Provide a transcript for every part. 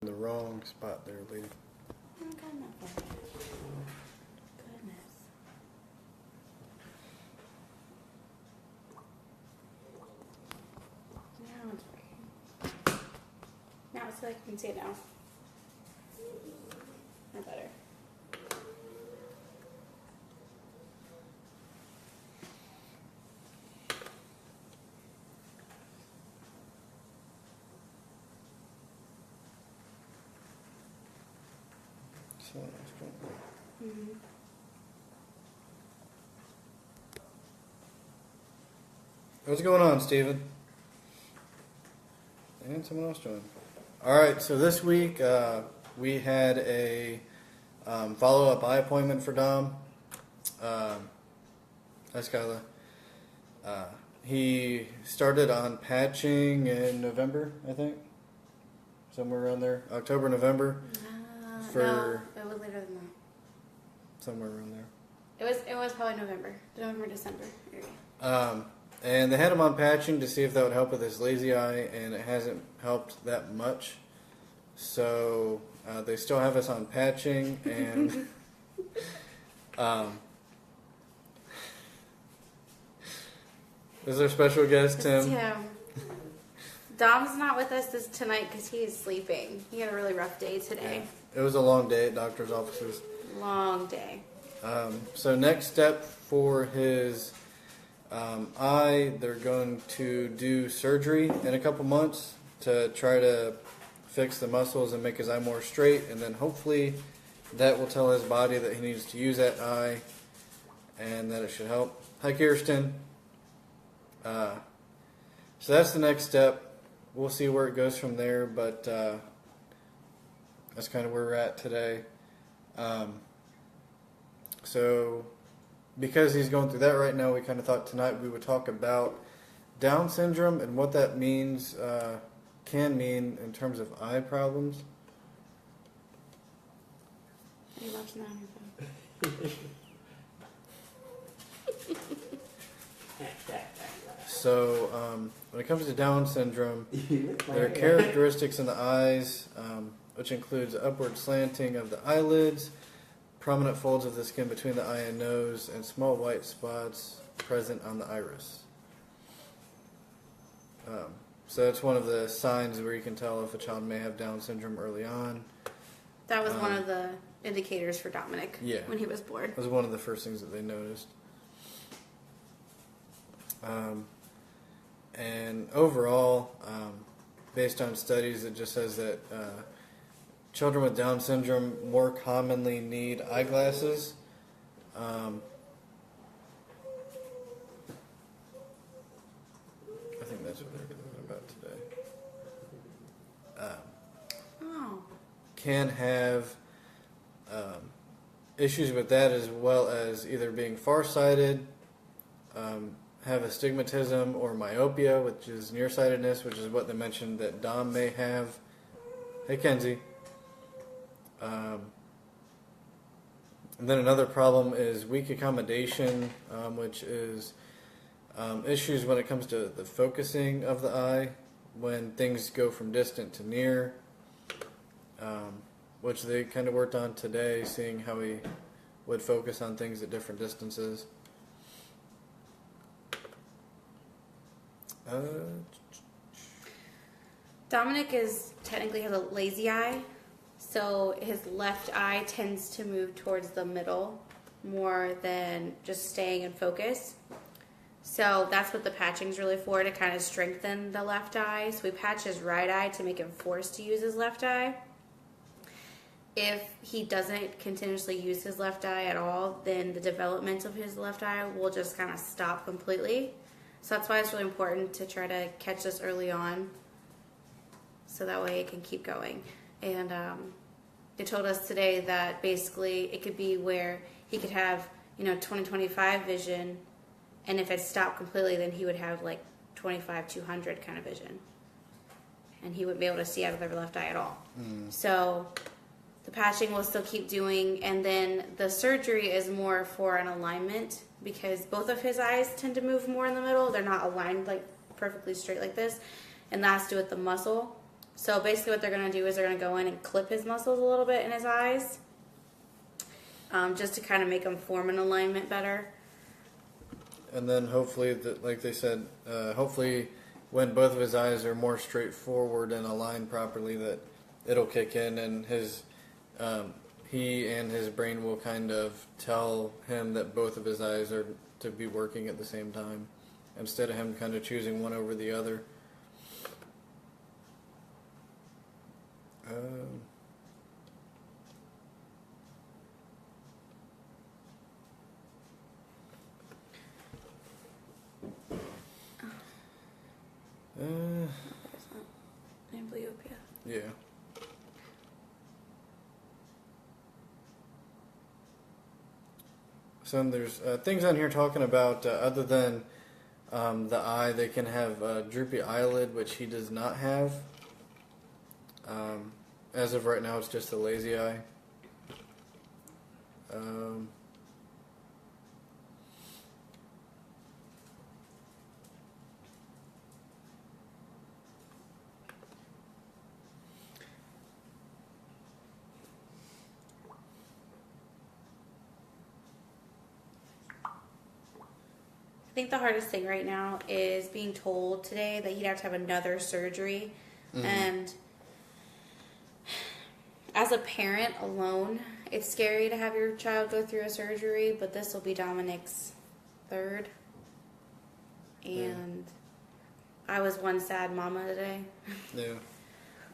in the wrong spot there, lady. I haven't gotten that far yet. Goodness. Now it's working. Now it's like you can see it now. Or better. So that's Mm-hmm. What's going on, Steven? And someone else joined. All right, so this week we had a follow-up eye appointment for Dom. Hi, Skyla. He started on patching in November, I think. Somewhere around there. October, November. No, it was later than that. Somewhere around there. It was probably November, December area. And they had him on patching to see if that would help with his lazy eye, and it hasn't helped that much. So they still have us on patching, and this is our special guest, Tim. Tim. Dom's not with us tonight because he is sleeping. He had a really rough day today. Yeah. It was a long day at doctor's offices. Long day. So next step for his eye, they're going to do surgery in a couple months to try to fix the muscles and make his eye more straight, and then hopefully that will tell his body that he needs to use that eye and that it should help. Hi, Kirsten. So that's the next step. We'll see where it goes from there, but that's kind of where we're at today. So because he's going through that right now, we kind of thought tonight we would talk about Down syndrome and what that means, can mean in terms of eye problems. Are you watching that on your phone? So when it comes to Down syndrome, there are characteristics in the eyes, which includes upward slanting of the eyelids, prominent folds of the skin between the eye and nose, and small white spots present on the iris. So that's one of the signs where you can tell if a child may have Down syndrome early on. That was one of the indicators for Dominic when he was born. It was one of the first things that they noticed. And overall, based on studies, it just says that children with Down syndrome more commonly need eyeglasses. I think that's what they're going to talk about today. Can have issues with that, as well as either being farsighted, have astigmatism or myopia, which is nearsightedness, which is what they mentioned that Dom may have. Hey, Kenzie. And then another problem is weak accommodation, which is issues when it comes to the focusing of the eye, when things go from distant to near, which they kind of worked on today, seeing how he would focus on things at different distances. Dominic technically has a lazy eye, so his left eye tends to move towards the middle more than just staying in focus. So that's what the patching is really for, to kind of strengthen the left eye. So we patch his right eye to make him forced to use his left eye. If he doesn't continuously use his left eye at all, then the development of his left eye will just kind of stop completely. So that's why it's really important to try to catch this early on, so that way it can keep going. And they told us today that basically it could be where he could have 20/25 vision, and if it stopped completely, then he would have like 25/200 kind of vision, and he wouldn't be able to see out of the left eye at all. So the patching will still keep doing, and then the surgery is more for an alignment, because both of his eyes tend to move more in the middle. They're not aligned like perfectly straight like this, and that has to do with the muscle. So basically what they're going to do is they're going to go in and clip his muscles a little bit in his eyes, just to kind of make them form in alignment better. And then hopefully, like they said, hopefully when both of his eyes are more straightforward and aligned properly, that it'll kick in and he and his brain will kind of tell him that both of his eyes are to be working at the same time, instead of him kind of choosing one over the other. Amblyopia. Yeah. So there's things on here talking about other than the eye, they can have a droopy eyelid, which he does not have. As of right now, it's just a lazy eye. I think the hardest thing right now is being told today that he'd have to have another surgery. Mm-hmm. And as a parent alone, it's scary to have your child go through a surgery, but this will be Dominic's third. And I was one sad mama today. Yeah.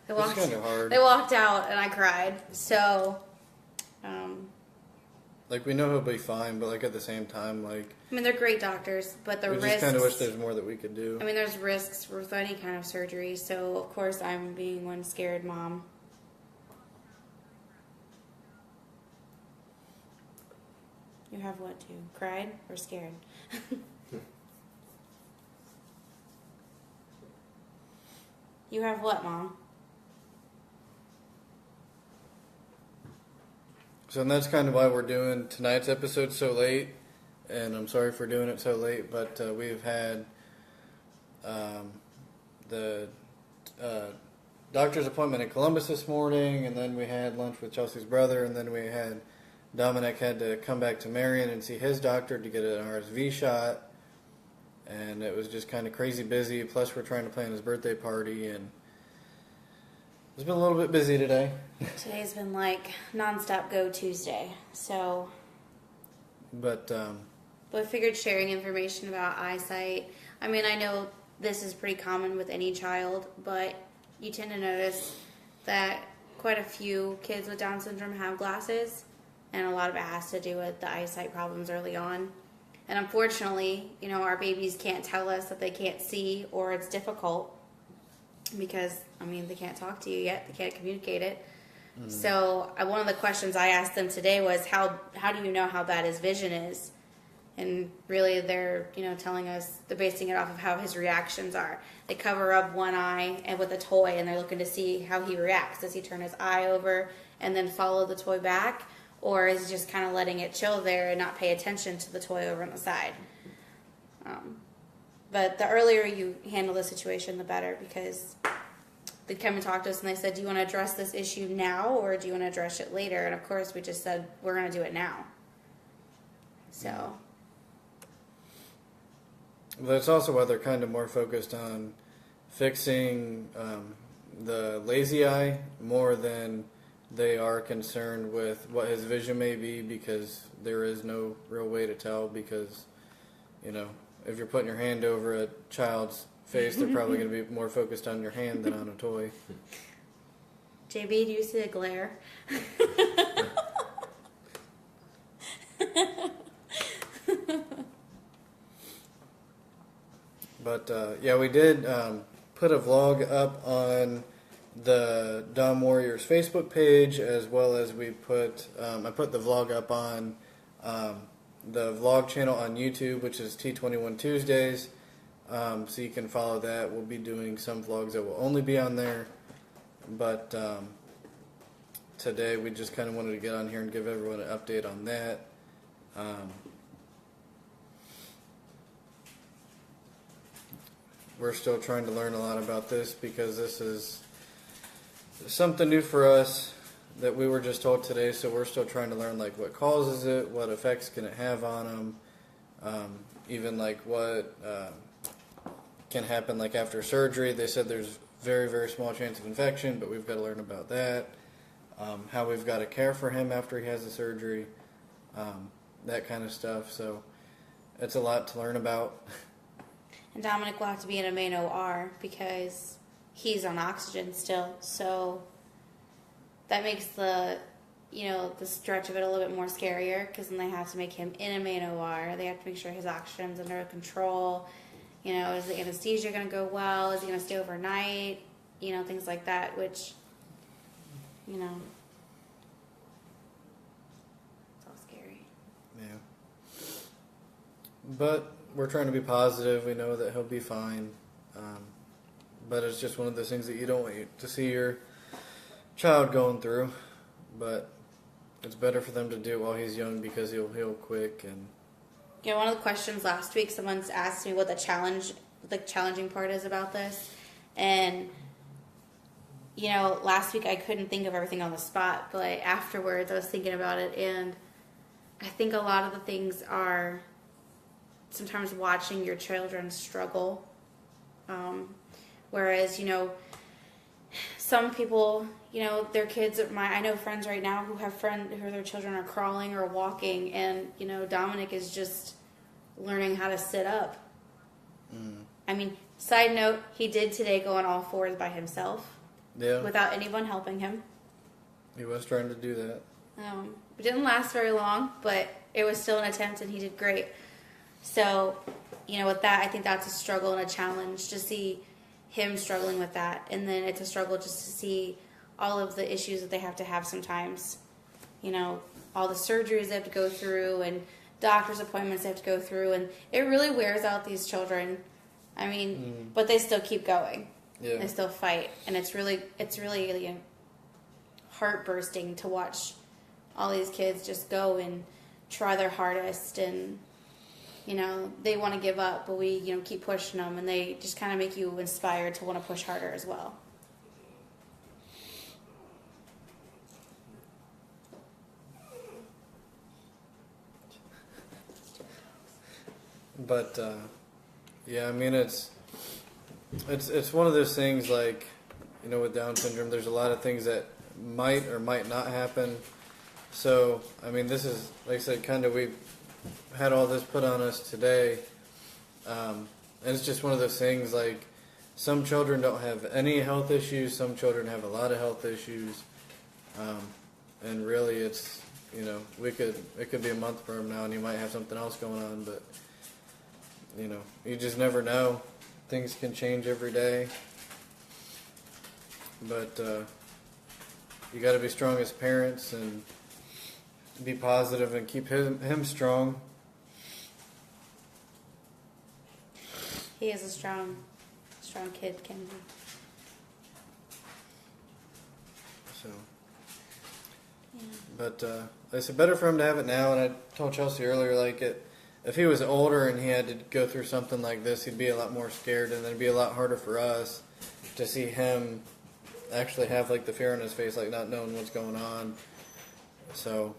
It's kind of hard. They walked out and I cried. So, like, we know he'll be fine, but like at the same time, like, I mean, they're great doctors, but the we risks. just kind of wish there's more that we could do. I mean, there's risks with any kind of surgery, so of course I'm being one scared mom. You have what too? Cried or scared? You have what, Mom? So and that's kind of why we're doing tonight's episode so late, and I'm sorry for doing it so late, but we've had the doctor's appointment in Columbus this morning, and then we had lunch with Chelsea's brother, and then we had Dominic had to come back to Marion and see his doctor to get an RSV shot, and it was just kind of crazy busy, plus we're trying to plan his birthday party, and it's been a little bit busy today. Today's been like nonstop Go Tuesday, so. But I figured sharing information about eyesight. I mean, I know this is pretty common with any child, but you tend to notice that quite a few kids with Down syndrome have glasses, and a lot of it has to do with the eyesight problems early on. And unfortunately, you know, our babies can't tell us that they can't see or it's difficult because, I mean, they can't talk to you yet. They can't communicate it. Mm. So one of the questions I asked them today was, how do you know how bad his vision is? And really they're, you know, telling us, they're basing it off of how his reactions are. They cover up one eye and with a toy and they're looking to see how he reacts. Does he turn his eye over and then follow the toy back? Or is he just kind of letting it chill there and not pay attention to the toy over on the side? But the earlier you handle the situation, the better, because they come and talk to us and they said, do you want to address this issue now or do you want to address it later? And of course we just said, we're going to do it now. So. But that's also why they're kind of more focused on fixing the lazy eye more than they are concerned with what his vision may be, because there is no real way to tell, because, you know, if you're putting your hand over a child's face, they're probably going to be more focused on your hand than on a toy. JB, do you see a glare? But, yeah, we did put a vlog up on the Dom Warriors Facebook page, as well as we put, I put the vlog up on the vlog channel on YouTube, which is T21 Tuesdays, so you can follow that. We'll be doing some vlogs that will only be on there, but today we just kind of wanted to get on here and give everyone an update on that. We're still trying to learn a lot about this, because this is something new for us that we were just told today, so we're still trying to learn like what causes it, what effects can it have on them, even like what can happen like after surgery. They said there's very, very small chance of infection, but we've got to learn about that. How we've got to care for him after he has the surgery, that kind of stuff. So it's a lot to learn about. And Dominic will have to be in a main OR because he's on oxygen still. So that makes the stretch of it a little bit more scarier, because then they have to make him in a main OR. They have to make sure his oxygen's under control. Is the anesthesia going to go well? Is he going to stay overnight? Things like that, which, it's all scary. Yeah. But we're trying to be positive. We know that he'll be fine. But it's just one of those things that you don't want to see your child going through. But it's better for them to do it while he's young, because he'll heal quick. And one of the questions last week, someone's asked me what the challenging part is about this. And, last week I couldn't think of everything on the spot, but afterwards I was thinking about it, and I think a lot of the things are sometimes watching your children struggle. Whereas, some people, their kids, I know friends right now who have their children are crawling or walking, and, Dominic is just learning how to sit up. I mean, side note, he did today go on all fours by himself. Yeah. Without anyone helping him. He was trying to do that. It didn't last very long, but it was still an attempt, and he did great. So, with that, I think that's a struggle and a challenge to see him struggling with that. And then it's a struggle just to see all of the issues that they have to have sometimes. All the surgeries they have to go through, and doctor's appointments they have to go through. And it really wears out these children. I mean, but they still keep going. Yeah. They still fight. And it's really heart-bursting to watch all these kids just go and try their hardest, and they want to give up, but we keep pushing them, and they just kind of make you inspired to want to push harder as well. But yeah, I mean, it's one of those things, like, with Down syndrome, there's a lot of things that might or might not happen. So, I mean, this is, like I said, kind of, we had all this put on us today. And it's just one of those things, like, some children don't have any health issues, some children have a lot of health issues. And really, it's, it could be a month from now and you might have something else going on, but, you just never know. Things can change every day. But you got to be strong as parents and be positive and keep him strong. He is a strong kid, Kennedy. So, yeah. But it's better for him to have it now. And I told Chelsea earlier, like, if he was older and he had to go through something like this, he'd be a lot more scared, and then it'd be a lot harder for us to see him actually have, like, the fear on his face, like, not knowing what's going on. So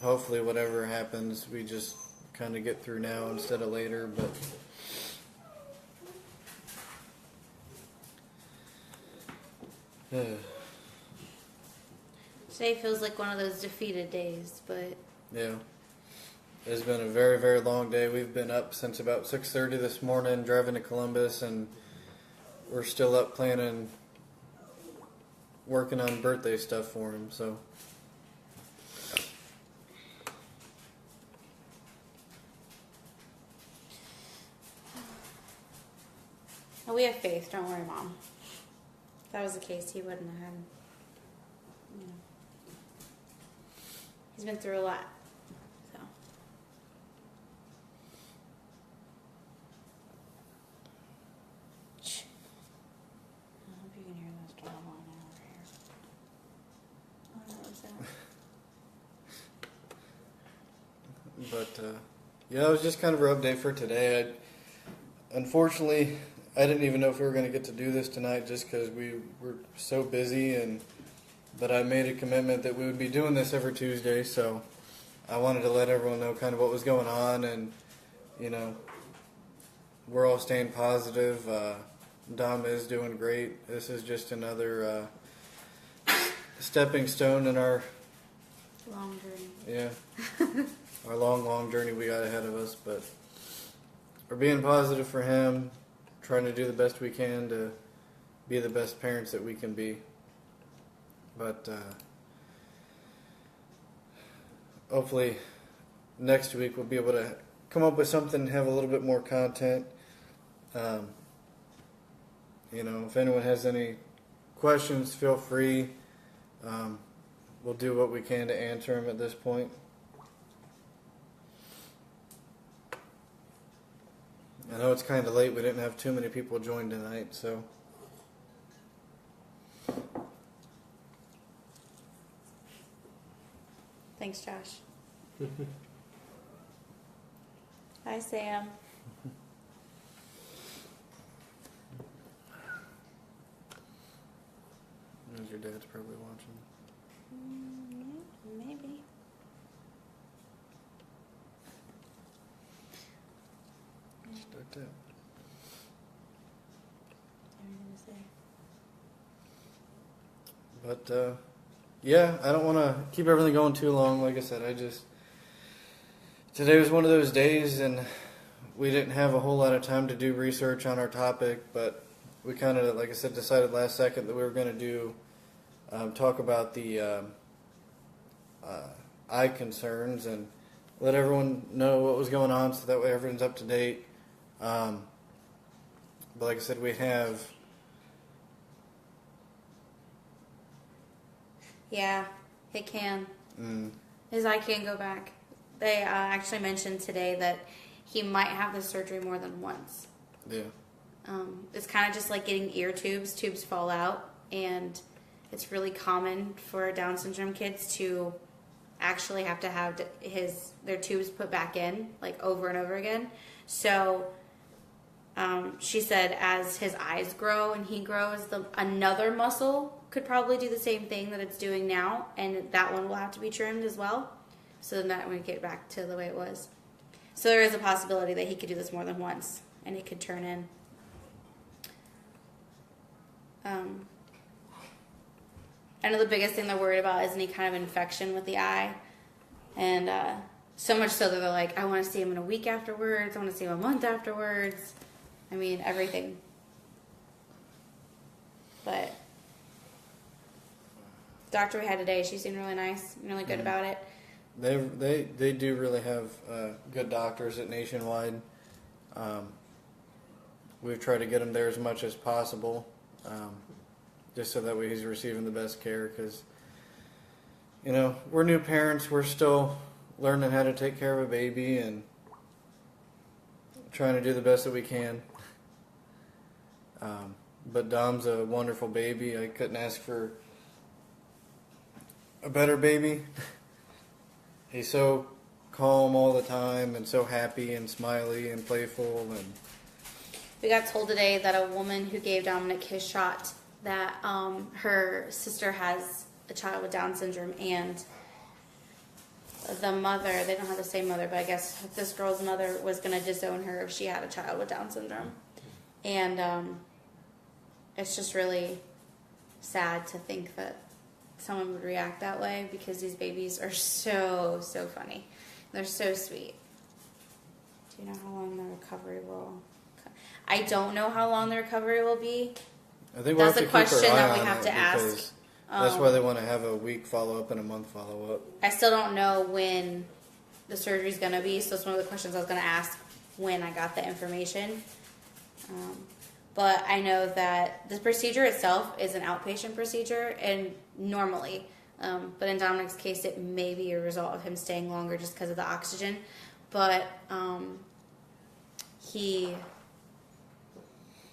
hopefully whatever happens, we just kind of get through now instead of later. But today feels like one of those defeated days, but yeah, it's been a very, very long day. We've been up since about 6:30 this morning, driving to Columbus, and we're still up planning, working on birthday stuff for him. So we have faith. Don't worry, Mom. If that was the case, he wouldn't have had. He's been through a lot. So. I hope you can hear those dog on over here. Oh, what was that? But yeah, it was just kind of a rough day for today. Unfortunately, I didn't even know if we were going to get to do this tonight just because we were so busy, but I made a commitment that we would be doing this every Tuesday, so I wanted to let everyone know kind of what was going on, and, you know, we're all staying positive. Dom is doing great. This is just another stepping stone in our long journey. Yeah, our long journey we got ahead of us, but we're being positive for him, trying to do the best we can to be the best parents that we can be. But hopefully next week we'll be able to come up with something, have a little bit more content. You know, if anyone has any questions, feel free. We'll do what we can to answer them at this point. I know it's kind of late. We didn't have too many people join tonight, so. Thanks, Josh. Hi, Sam. Your dad's probably watching. Maybe. Start that. But yeah, I don't want to keep everything going too long. Like I said, today was one of those days, and we didn't have a whole lot of time to do research on our topic, but we kind of, like I said, decided last second that we were going to do talk about the eye concerns and let everyone know what was going on, so that way everyone's up to date. But like I said, we have. Yeah, it can. His eye can go back. They actually mentioned today that he might have the surgery more than once. Yeah. It's kind of just like getting ear tubes. Tubes fall out, and it's really common for Down syndrome kids to actually have to have their tubes put back in, like over and over again. So she said as his eyes grow and he grows, another muscle could probably do the same thing that it's doing now, and that one will have to be trimmed as well. So then that would get back to the way it was. So there is a possibility that he could do this more than once, and it could turn in. I know the biggest thing they're worried about is any kind of infection with the eye. And so much so that they're like, I want to see him in a week afterwards. I want to see him a month afterwards. I mean, everything. But doctor we had today, she seemed really nice, really good about it. They do really have good doctors at Nationwide. We've tried to get him there as much as possible, just so that way he's receiving the best care, because, you know, we're new parents. We're still learning how to take care of a baby and trying to do the best that we can. But Dom's a wonderful baby. I couldn't ask for a better baby. He's so calm all the time and so happy and smiley and playful. And we got told today that a woman who gave Dominic his shot, that her sister has a child with Down syndrome, and the mother, they don't have the same mother, but I guess this girl's mother was going to disown her if she had a child with Down syndrome. And it's just really sad to think that someone would react that way, because these babies are so funny. They're so sweet. Do you know how long the recovery will? I don't know how long the recovery will be. I think we'll That's have a to keep question our eye that we on have it, to ask. because that's why they want to have a week follow-up and a month follow-up. I still don't know when the surgery's going to be, so it's one of the questions I was going to ask when I got the information. But I know that the procedure itself is an outpatient procedure, and normally, but in Dominic's case, it may be a result of him staying longer just because of the oxygen. But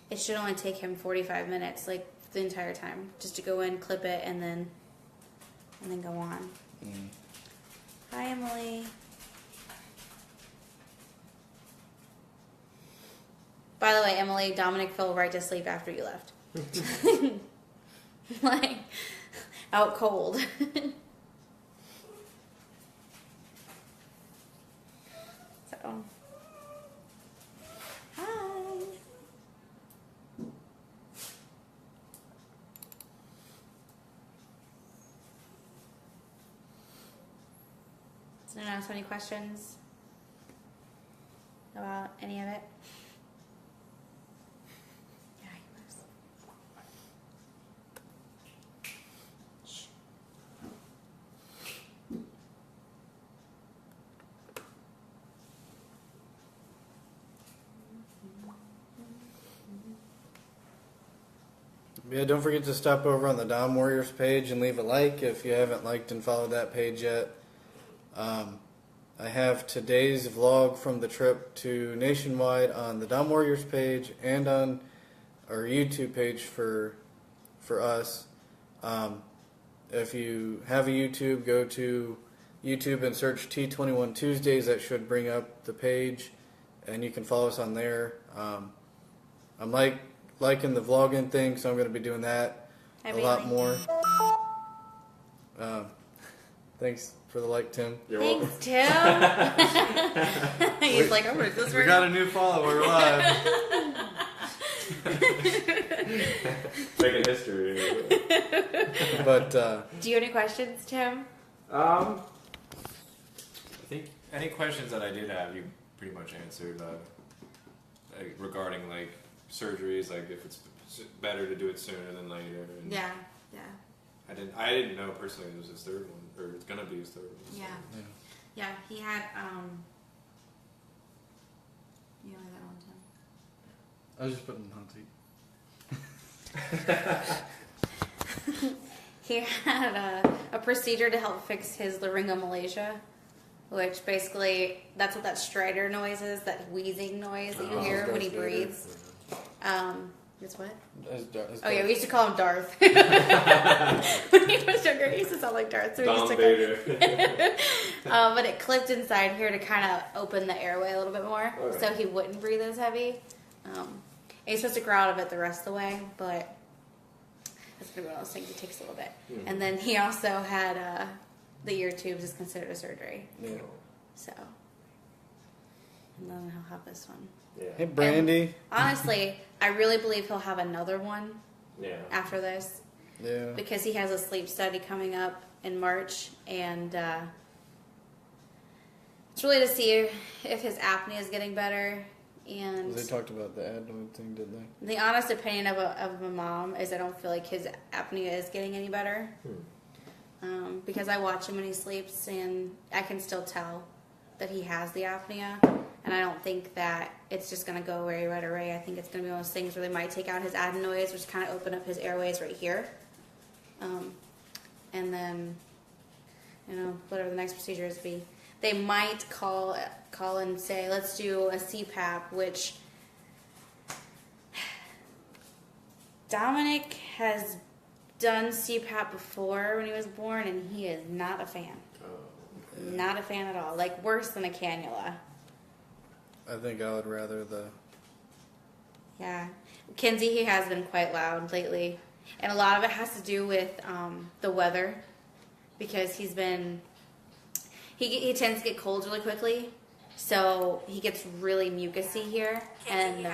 it should only take him 45 minutes, like the entire time, just to go in, clip it, and then go on. Hi, Emily. By the way, Emily, Dominic fell right to sleep after you left. Like, out cold. So, hi. So, anyone else have any questions about any of it? Yeah, he was. Shh. Yeah, don't forget to stop over on the Dom Warriors page and leave a like if you haven't liked and followed that page yet. I have today's vlog from the trip to Nationwide on the Dom Warriors page and on our YouTube page for us. If you have a YouTube, go to YouTube and search T21 Tuesdays. That should bring up the page, and you can follow us on there. I'm liking the vlogging thing, so I'm going to be doing that a lot more. Thanks for the like, Tim. You're Thanks, welcome. Tim. He's like, oh, is this We got a new follower live. Making history. But do you have any questions, Tim? I think any questions that I did have, you pretty much answered. Like, regarding like surgeries, like if it's better to do it sooner than later. And Yeah. I didn't know personally it was his third one, or it's gonna be his third one. Yeah, he had, you only got one, Tim. I was just putting in the hot seat. He had a procedure to help fix his laryngomalacia, which basically, that's what that stridor noise is, that wheezing noise that you hear when he breathes. It's what? Oh yeah, we used to call him Darth. When he was younger, he used to sound like Darth. So we used to Vader. but it clipped inside here to kind of open the airway a little bit more, Okay. so he wouldn't breathe as heavy. And he's supposed to grow out of it the rest of the way, but that's gonna be one of those things that takes a little bit. Mm-hmm. And then he also had the ear tubes is considered a surgery, Yeah. so. And then he'll have this one. Yeah. Hey, Brandy. Honestly, I really believe he'll have another one Yeah. after this Yeah. because he has a sleep study coming up in March, and it's really to see if his apnea is getting better. And They talked about the adenoid thing, didn't they? the honest opinion of a mom is I don't feel like his apnea is getting any better. Because I watch him when he sleeps, and I can still tell that he has the apnea. And I don't think that it's just going to go away right away. I think it's going to be one of those things where they might take out his adenoids, which kind of open up his airways right here. And then, whatever the next procedure is be. They might call and say, let's do a CPAP, which Dominic has done CPAP before when he was born, and he is not a fan. Not a fan at all. Like, worse than a cannula. I think I would rather the. Yeah. Kinsey, he has been quite loud lately. And a lot of it has to do with the weather. Because he's been... He tends to get colds really quickly. So he gets really mucusy here. And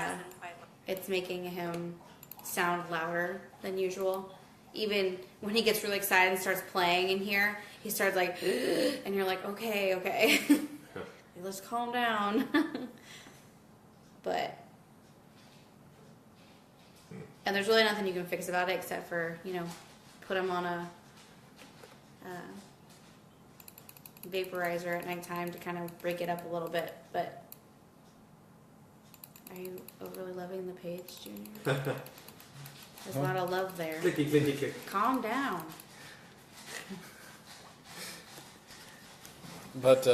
it's making him sound louder than usual. Even when he gets really excited and starts playing in here, he starts like... And you're like, okay. Let's calm down. But... And there's really nothing you can fix about it except for, put him on a vaporizer at nighttime to kind of break it up a little bit. But are you overly loving the page, Junior? There's a lot of love there. Clicky. Calm down. But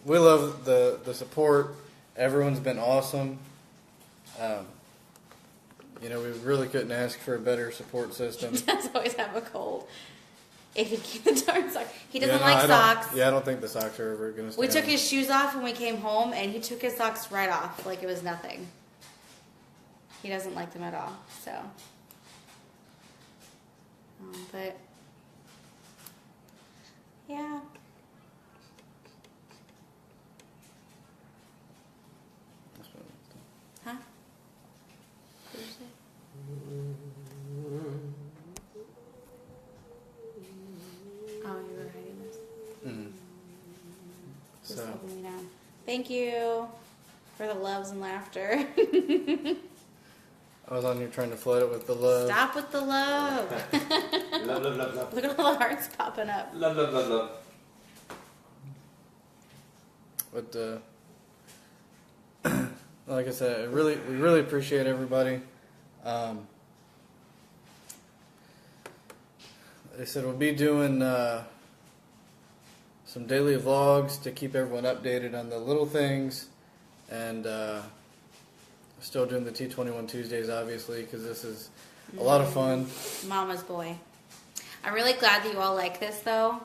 we love the support. Everyone's been awesome. We really couldn't ask for a better support system. He does always have a cold. If he keep the darn socks. He doesn't Yeah, no, like socks. I don't think the socks are ever going to stay We took on. his shoes off when we came home, and he took his socks right off like it was nothing. He doesn't like them at all. So, but yeah. Huh? What did you say? Oh, you were hiding this. Mm. Just So, helping me down. Thank you for the loves and laughter. I was on here trying to flood it with the love. Stop with the love. Love, love, love, love. Look at all the hearts popping up. Love, love, love, love. But like I said, we really appreciate everybody. They said we'll be doing some daily vlogs to keep everyone updated on the little things, and still doing the T21 Tuesdays, obviously, because this is a lot of fun. Mama's boy. I'm really glad that you all like this, though.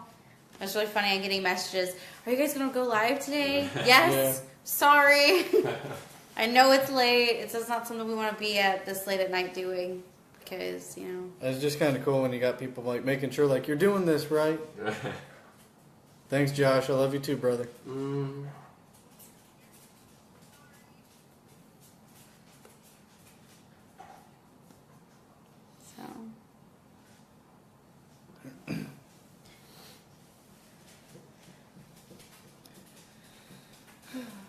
It's really funny. I'm getting messages. Are you guys going to go live today? Yes. Yeah. Sorry. I know it's late. It's just not something we want to be at this late at night doing. Because, you know. It's just kind of cool when you got people like making sure like you're doing this right. Thanks, Josh. I love you too, brother. So.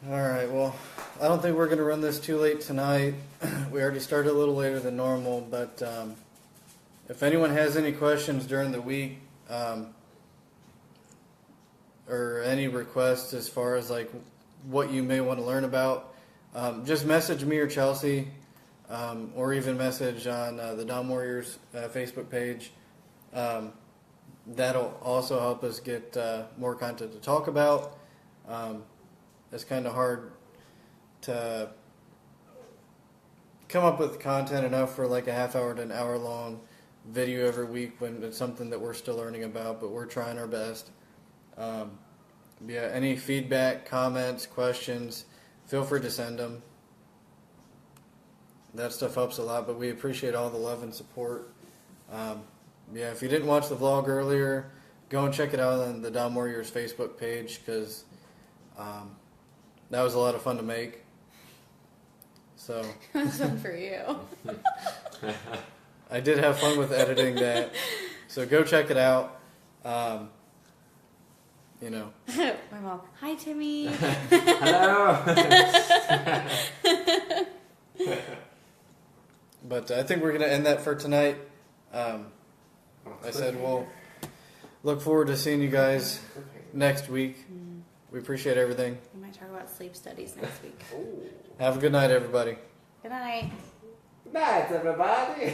All right. Well, I don't think we're going to run this too late tonight. We already started a little later than normal, but if anyone has any questions during the week or any requests as far as like what you may want to learn about, just message me or Chelsea, or even message on the Dom Warriors Facebook page. That'll also help us get more content to talk about. It's kind of hard to come up with content enough for like a half hour to an hour long video every week when it's something that we're still learning about, but we're trying our best. Yeah, any feedback, comments, questions, feel free to send them. That stuff helps a lot, but we appreciate all the love and support. Yeah, if you didn't watch the vlog earlier, go and check it out on the Dom Warriors Facebook page, because that was a lot of fun to make. So It was fun for you. I did have fun with editing that. So go check it out. You know. My mom. Hi, Timmy. Hello. But I think we're going to end that for tonight. I said we'll look forward to seeing you guys next week. We appreciate everything. We might talk about sleep studies next week. Have a good night, everybody. Good night. Good night, everybody.